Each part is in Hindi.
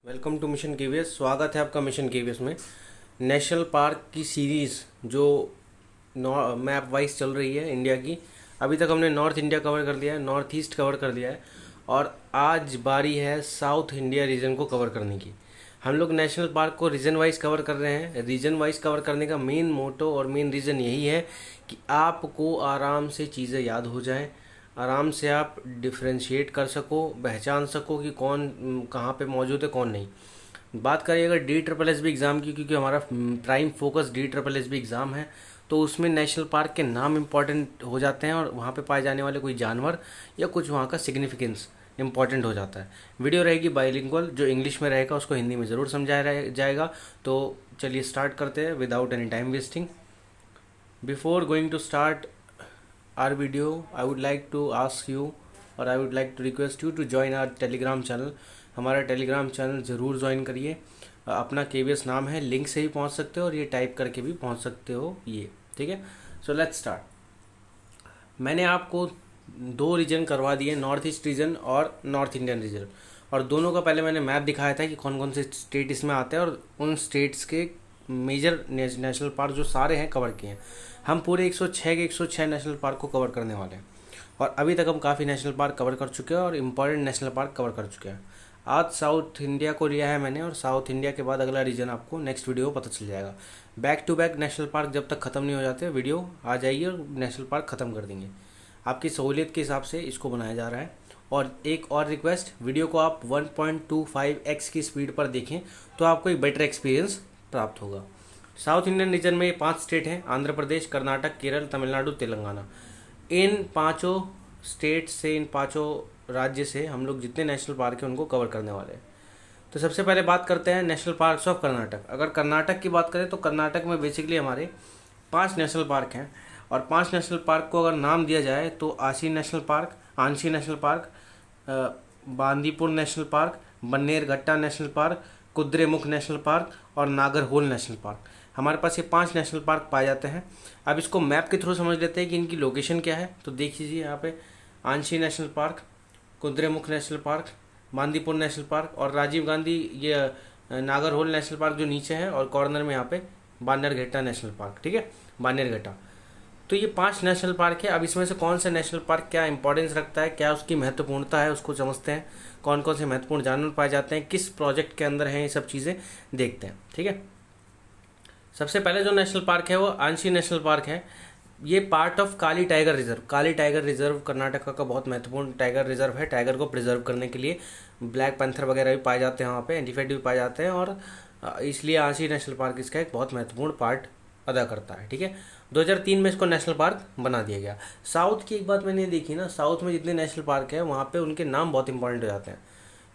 Welcome two mission KVS. स्वागत है आपका मिशन केवीएस में। नेशनल पार्क की सीरीज़ जो मैप वाइज चल रही है इंडिया की, अभी तक हमने नॉर्थ इंडिया कवर कर लिया है, नॉर्थ ईस्ट कवर कर लिया है और आज बारी है साउथ इंडिया रीजन को कवर करने की। हम लोग नेशनल पार्क को रीजन वाइज कवर कर रहे हैं। रीजन वाइज कवर करने का मेन मोटो और मेन रीज़न यही है कि आपको आराम से चीज़ें याद हो जाएं, आराम से आप डिफ्रेंशिएट कर सको, पहचान सको कि कौन कहाँ पे मौजूद है कौन नहीं। बात करें अगर DSSB एग्ज़ाम की, क्योंकि हमारा प्राइम फोकस DSSB एग्ज़ाम है, तो उसमें नेशनल पार्क के नाम इम्पॉर्टेंट हो जाते हैं और वहाँ पे पाए जाने वाले कोई जानवर या कुछ वहाँ का सिग्निफिकेंस इम्पॉर्टेंट हो जाता है। वीडियो रहेगी बाइलिंगुअल, जो इंग्लिश में रहेगा उसको हिंदी में ज़रूर समझाया जाएगा। तो चलिए स्टार्ट करते हैं without any time wasting. Before going to start our video, I would like to ask you और I would like to request you to join our Telegram channel. हमारा टेलीग्राम चैनल ज़रूर ज्वाइन करिए। अपना KVS नाम है, लिंक से भी पहुंच सकते हो और ये टाइप करके भी पहुंच सकते हो ये, ठीक है। So let's start. मैंने आपको दो रीजन करवा दिए, नॉर्थ ईस्ट रीजन और नॉर्थ इंडियन रीजन, और दोनों का पहले मैंने मैप दिखाया था कि कौन कौन से स्टेट इसमें आते हैं और उन स्टेट्स के मेजर नेशनल पार्क जो सारे हैं कवर किए हैं। हम पूरे 106 के 106 नेशनल पार्क को कवर करने वाले हैं और अभी तक हम काफ़ी नेशनल पार्क कवर कर चुके हैं और इम्पॉर्टेंट नेशनल पार्क कवर कर चुके हैं। आज साउथ इंडिया को लिया है मैंने और साउथ इंडिया के बाद अगला रीजन आपको नेक्स्ट वीडियो पता चल जाएगा। Back to back national park जब तक ख़त्म नहीं हो जाते वीडियो आ जाएगी और नेशनल पार्क ख़त्म कर देंगे। आपकी सहूलियत के हिसाब से इसको बनाया जा रहा है। और एक और रिक्वेस्ट, वीडियो को आप 1.25x की स्पीड पर देखें तो आपको एक बेटर एक्सपीरियंस प्राप्त होगा। साउथ इंडियन रीजन में 5 स्टेट हैं, आंध्र प्रदेश, कर्नाटक, केरल, तमिलनाडु, तेलंगाना। इन पांचों स्टेट से, इन पांचों राज्य से हम लोग जितने नेशनल पार्क हैं उनको कवर करने वाले हैं। तो सबसे पहले बात करते हैं नेशनल पार्क्स ऑफ कर्नाटक। अगर कर्नाटक की बात करें तो कर्नाटक में बेसिकली हमारे 5 नेशनल पार्क हैं और 5 नेशनल पार्क को अगर नाम दिया जाए तो आशी national park, आंशी national park, Bandipur national park, Bannerghatta national park, Kudremukh national park और नागरहोल नेशनल पार्क। हमारे पास ये 5 नेशनल पार्क पाए जाते हैं। अब इसको मैप के थ्रू समझ लेते हैं कि इनकी लोकेशन क्या है। तो देख लीजिए यहाँ पे आंशी national park, Kudremukh national park, Bandipur national park और राजीव गांधी, ये नागरहोल नेशनल पार्क जो नीचे है, और कॉर्नर में यहाँ पे बान्नेरघट्टा नेशनल पार्क, ठीक है, बान्नेरघट्टा। तो ये 5 नेशनल पार्क है। अब इसमें से कौन सा नेशनल पार्क क्या इंपॉर्टेंस रखता है, क्या उसकी महत्वपूर्णता है, उसको समझते हैं। कौन कौन से महत्वपूर्ण जानवर पाए जाते हैं, किस प्रोजेक्ट के अंदर हैं, ये सब चीज़ें देखते हैं, ठीक है। सबसे पहले जो नेशनल पार्क है वो आंशी नेशनल पार्क है। ये part of Kali tiger reserve, Kali tiger reserve Karnataka का बहुत महत्वपूर्ण टाइगर रिजर्व है। टाइगर को प्रिजर्व करने के लिए ब्लैक पैंथर वगैरह भी पाए जाते हैं वहाँ पे, एलिफेंट भी पाए जाते हैं, और इसलिए आंशी नेशनल पार्क इसका एक बहुत महत्वपूर्ण पार्ट अदा करता है, ठीक है। 2003 में इसको नेशनल पार्क बना दिया गया। साउथ की एक बात मैंने देखी ना, साउथ में जितने नेशनल पार्क हैं वहाँ पे उनके नाम बहुत इंपॉर्टेंट हो जाते हैं,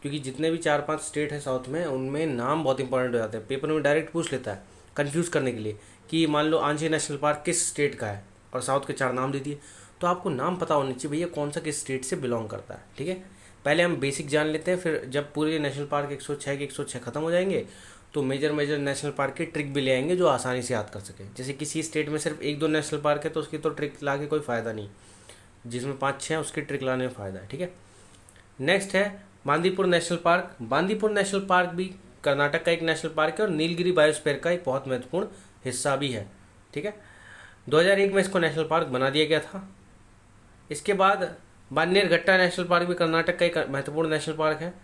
क्योंकि जितने भी 4-5 स्टेट हैं साउथ में उनमें नाम बहुत इंपॉर्टेंट हो जाते हैं। पेपर में डायरेक्ट पूछ लेता है कंफ्यूज करने के लिए कि मान लो आंशी नेशनल पार्क किस स्टेट का है और साउथ के 4 नाम दे दिए, तो आपको नाम पता होना चाहिए भैया कौन सा किस स्टेट से बिलोंग करता है, ठीक है। पहले हम बेसिक जान लेते हैं, फिर जब पूरे नेशनल पार्क 106 के 106 खत्म हो जाएंगे तो मेजर नेशनल पार्क की ट्रिक भी ले आएंगे जो आसानी से याद कर सके। जैसे किसी स्टेट में सिर्फ 1-2 नेशनल पार्क है तो उसकी तो ट्रिक ला के कोई फ़ायदा नहीं, जिसमें 5-6 है उसकी ट्रिक लाने में फ़ायदा है, ठीक है। नेक्स्ट है Bandipur national park. Bandipur national park भी कर्नाटक का एक नेशनल पार्क है और नीलगिरी बायोस्फीयर का एक बहुत महत्वपूर्ण हिस्सा भी है, ठीक है। 2001 में इसको नेशनल पार्क बना दिया गया था। इसके बाद बान्नेरघट्टा नेशनल पार्क भी कर्नाटक का एक महत्वपूर्ण नेशनल पार्क है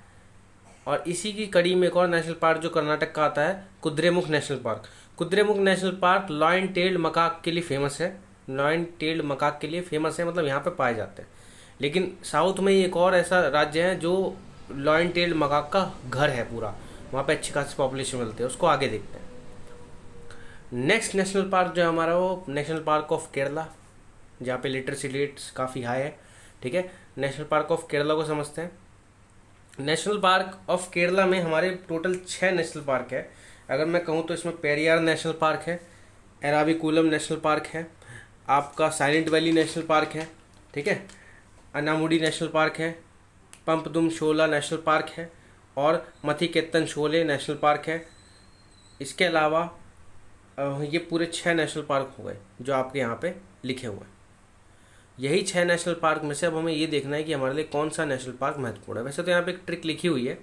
और इसी की कड़ी में एक और नेशनल पार्क जो कर्नाटक का आता है, Kudremukh national park. Kudremukh national park lion tailed macaque के लिए फेमस है। लॉयन टेल्ड मकाक के लिए फेमस है, मतलब यहाँ पे पाए जाते हैं। लेकिन साउथ में एक और ऐसा राज्य है जो लॉयन टेल्ड मकाक का घर है पूरा, वहाँ पे अच्छी खासी पॉपुलेशन मिलती है, उसको आगे देखते हैं। नेक्स्ट नेशनल पार्क जो है हमारा वो नेशनल पार्क ऑफ केरला, जहाँ पे लिटरेसी रेट्स काफ़ी हाई है, ठीक है। नेशनल पार्क ऑफ केरला को समझते हैं। नेशनल पार्क ऑफ केरला में हमारे टोटल 6 नेशनल पार्क है। अगर मैं कहूँ तो इसमें पेरियार नेशनल पार्क है, एराविकुलम नेशनल पार्क है, आपका साइलेंट वैली नेशनल पार्क है, ठीक है, अनामुडी नेशनल पार्क है, पंपदुम शोला नेशनल पार्क है और मथिकेतन शोले नेशनल पार्क है। इसके अलावा ये पूरे 6 नेशनल पार्क हो गए जो आपके यहाँ पे लिखे हुए हैं। यही 6 नेशनल पार्क में से अब हमें ये देखना है कि हमारे लिए कौन सा नेशनल पार्क महत्वपूर्ण है। वैसे तो यहाँ पे एक ट्रिक लिखी हुई है,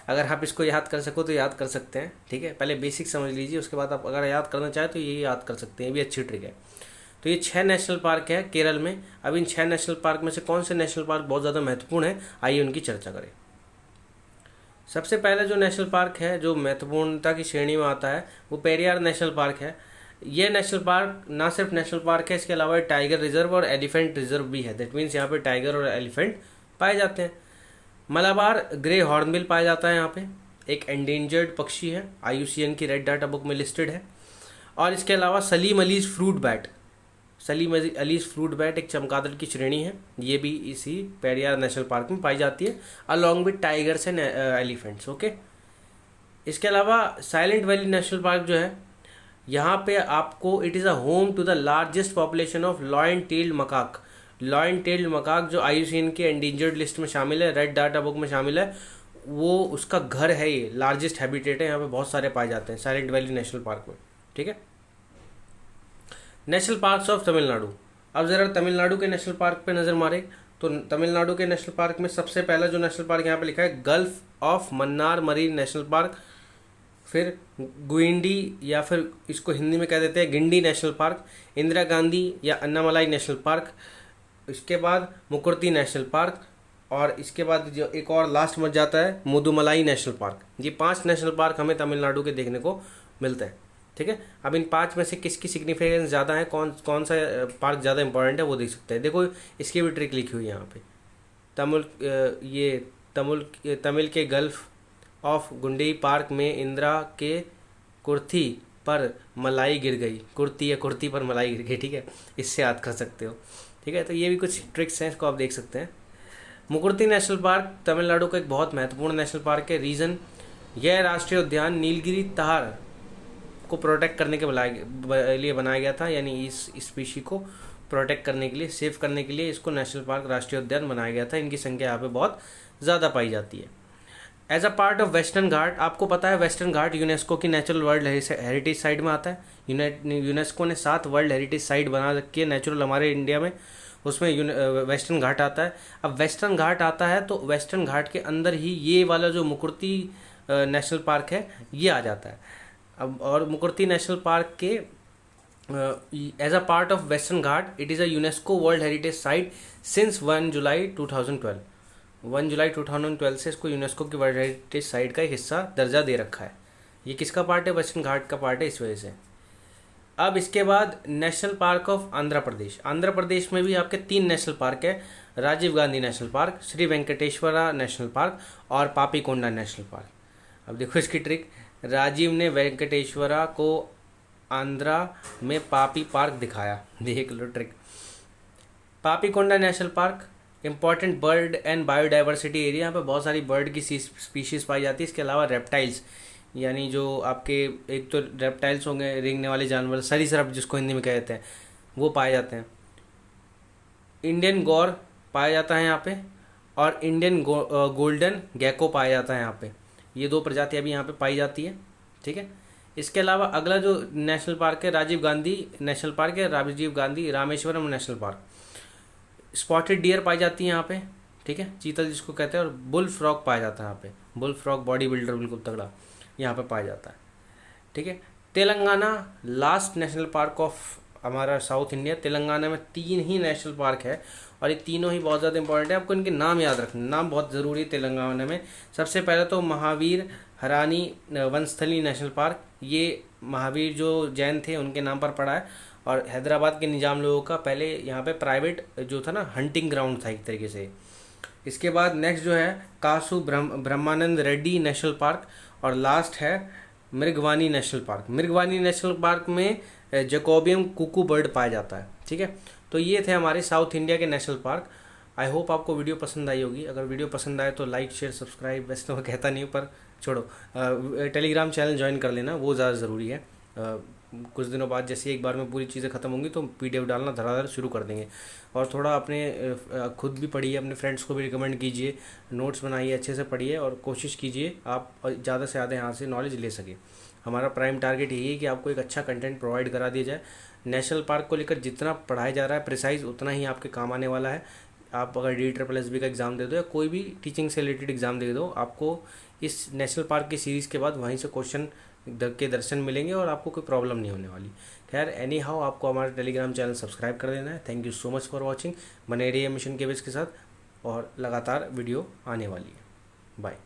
अगर आप इसको याद कर सको तो याद कर सकते हैं, ठीक है। पहले बेसिक समझ लीजिए, उसके बाद आप अगर याद करना चाहें तो ये याद कर सकते हैं, ये भी अच्छी ट्रिक है। तो ये 6 नेशनल पार्क है केरल में। अब इन 6 नेशनल पार्क में से कौन से नेशनल पार्क बहुत ज़्यादा महत्वपूर्ण है, आइए उनकी चर्चा करें। सबसे पहले जो नेशनल पार्क है जो महत्वपूर्णता की श्रेणी में आता है वो पेरियार नेशनल पार्क है। ये नेशनल पार्क ना सिर्फ नेशनल पार्क है, इसके अलावा टाइगर रिजर्व और एलिफेंट रिजर्व भी है। दैट मीन्स यहाँ पे टाइगर और एलिफेंट पाए जाते हैं। मलाबार ग्रे हॉर्नबिल पाया जाता है यहाँ पे, एक एंडेंजर्ड पक्षी है, IUCN की रेड डाटा बुक में लिस्टेड है। और इसके अलावा Salim allies fruit bat, Salim allies fruit bat एक चमगादड़ की श्रेणी है, ये भी इसी पेरियार नेशनल पार्क में पाई जाती है along with tigers and elephants. Okay, इसके अलावा साइलेंट वैली नेशनल पार्क जो है, यहाँ पे आपको it is a home to the largest population of lion tailed macaque. Lion tailed macaque जो IUCN की एंडेंजर्ड लिस्ट में शामिल है, रेड डाटा बुक में शामिल है, वो उसका घर है, ये लार्जेस्ट हैबिटेट है, यहाँ पे बहुत सारे पाए जाते हैं साइलेंट वैली नेशनल पार्क में, ठीक है। National parks of Tamil Nadu. अब ज़रा तमिलनाडु के नेशनल पार्क पे नज़र मारे तो तमिलनाडु के नेशनल पार्क में सबसे पहला जो नेशनल पार्क यहाँ पे लिखा है gulf of Mannar marine national park, फिर गुइंडी या फिर इसको हिंदी में कह देते हैं गिंडी नेशनल पार्क, इंदिरा गांधी या अन्नामलाई नेशनल पार्क, इसके बाद मुकुर्ती नेशनल पार्क, और इसके बाद जो एक और लास्ट में जाता है मुदुमलाई नेशनल पार्क। ये 5 नेशनल पार्क हमें तमिलनाडु के देखने को मिलते हैं, ठीक है। अब इन 5 में से किसकी सिग्निफिकेंस ज़्यादा है, कौन सा पार्क ज़्यादा इंपॉर्टेंट है वो देख सकते हैं। देखो इसकी भी ट्रिक लिखी हुई है यहाँ पे, तमिल के गल्फ ऑफ गुंडी पार्क में इंदिरा के कुर्थी पर मलाई गिर गई, कुर्ती या कुर्ती पर मलाई गिर गई, ठीक है, इससे याद कर सकते हो, ठीक है। तो ये भी कुछ ट्रिक्स हैं, इसको आप देख सकते हैं। मुकुर्ती नेशनल पार्क तमिलनाडु का एक बहुत महत्वपूर्ण नेशनल पार्क है। रीज़न, यह राष्ट्रीय उद्यान नीलगिरी तार को प्रोटेक्ट करने के लिए बनाया गया था, यानी इस स्पीशी को प्रोटेक्ट करने के लिए, सेव करने के लिए इसको नेशनल पार्क राष्ट्रीय उद्यान बनाया गया था। इनकी संख्या यहाँ पे बहुत ज़्यादा पाई जाती है। As a part of western Ghat, आपको पता है वेस्टर्न घाट यूनेस्को की नेचुरल वर्ल्ड हेरिटेज साइट में आता है। यूनेस्को ने 7 वर्ल्ड हेरिटेज साइट बना रखी है नेचुरल हमारे इंडिया में, उसमें वेस्टर्न घाट आता है। अब वेस्टर्न घाट आता है तो वेस्टर्न घाट के अंदर ही ये वाला जो मुकुर्ती नेशनल पार्क है ये आ जाता है। अब और मुकुर्ती नेशनल पार्क के as a part of western Ghat it is a UNESCO world heritage site since 1 जुलाई 2012। 1 जुलाई 2012 से इसको यूनेस्को की वर्ल्ड हेरिटेज साइट का एक हिस्सा दर्जा दे रखा है। ये किसका पार्ट है, वेस्टर्न घाट का पार्ट है, इस वजह से। अब इसके बाद national park of Andhra Pradesh. Andhra Pradesh में भी आपके 3 नेशनल पार्क है, Rajiv Gandhi national park, Shri Venkateswara national park और पापीकोंडा नेशनल पार्क। अब देखो इसकी ट्रिक, राजीव ने वेंकटेश्वरा को आंध्रा में पापी पार्क दिखाया, देख लो trick. Papikonda national park important bird and biodiversity area, यहाँ पे बहुत सारी बर्ड की स्पीशीज पाई जाती है। इसके अलावा रेप्टाइल्स, यानी जो आपके एक तो रेप्टाइल्स होंगे रेंगने वाले जानवर, सरीसृप जिसको हिंदी में कहते हैं, वो पाए जाते हैं। इंडियन गौर पाया जाता है यहाँ पे, और इंडियन गोल्डन गैको पाया जाता है यहाँ पे। ये 2 प्रजातियाँ भी यहाँ पे पाई जाती है, ठीक है। इसके अलावा अगला जो नेशनल पार्क है राजीव गांधी नेशनल पार्क है, Rajiv Gandhi Rameswaram national park. Spotted deer पाई जाती है यहाँ पे, ठीक है, चीतल जिसको कहते हैं, और बुल फ्रॉग पाया जाता है यहाँ पे। बुल फ्रॉग बॉडी बिल्डर बिल्कुल तगड़ा यहाँ पे पाया जाता है, ठीक है। Telangana last national park of हमारा साउथ इंडिया। तेलंगाना में 3 ही नेशनल पार्क है और ये तीनों ही बहुत ज़्यादा इंपॉर्टेंट है, आपको इनके नाम याद रखना, नाम बहुत ज़रूरी है तेलंगाना में। सबसे पहले तो महावीर हरानी वनस्थली नेशनल पार्क, ये महावीर जो जैन थे उनके नाम पर पड़ा है, और हैदराबाद के निजाम लोगों का पहले यहाँ पे प्राइवेट जो था ना हंटिंग ग्राउंड था एक तरीके से। इसके बाद नेक्स्ट जो है कासु ब्रह्मानंद रेड्डी नेशनल पार्क, और लास्ट है Mrugavani national park. Mrugavani national park में जैकोबियम कुकू बर्ड पाया जाता है, ठीक है। तो ये थे हमारे साउथ इंडिया के नेशनल पार्क। आई होप आपको वीडियो पसंद आई होगी। अगर वीडियो पसंद आए तो लाइक शेयर सब्सक्राइब, वैसे तो मैं कहता नहीं हूँ पर छोड़ो, टेलीग्राम चैनल ज्वाइन कर लेना, वो ज़्यादा ज़रूरी है। कुछ दिनों बाद जैसे एक बार में पूरी चीज़ें ख़त्म होंगी तो पीडीएफ डालना धड़ाधड़ शुरू कर देंगे। और थोड़ा अपने खुद भी पढ़िए, अपने फ्रेंड्स को भी रिकमेंड कीजिए, नोट्स बनाइए, अच्छे से पढ़िए और कोशिश कीजिए आप ज़्यादा से ज़्यादा यहाँ से नॉलेज ले सकें। हमारा प्राइम टारगेट यही है कि आपको एक अच्छा कंटेंट प्रोवाइड करा दिया जाए। नेशनल पार्क को लेकर जितना पढ़ाया जा रहा है प्रिसाइज, उतना ही आपके काम आने वाला है। आप अगर DSSB का एग्ज़ाम दे दो या कोई भी टीचिंग से रिलेटेड एग्ज़ाम दे दो, आपको इस नेशनल पार्क की सीरीज़ के बाद वहीं से क्वेश्चन के दर्शन मिलेंगे और आपको कोई प्रॉब्लम नहीं होने वाली। खैर एनी हाउ, आपको हमारा टेलीग्राम चैनल सब्सक्राइब कर देना है। Thank you so much for watching. बने रहिए मिशन के बेस के साथ और लगातार वीडियो आने वाली है। बाय।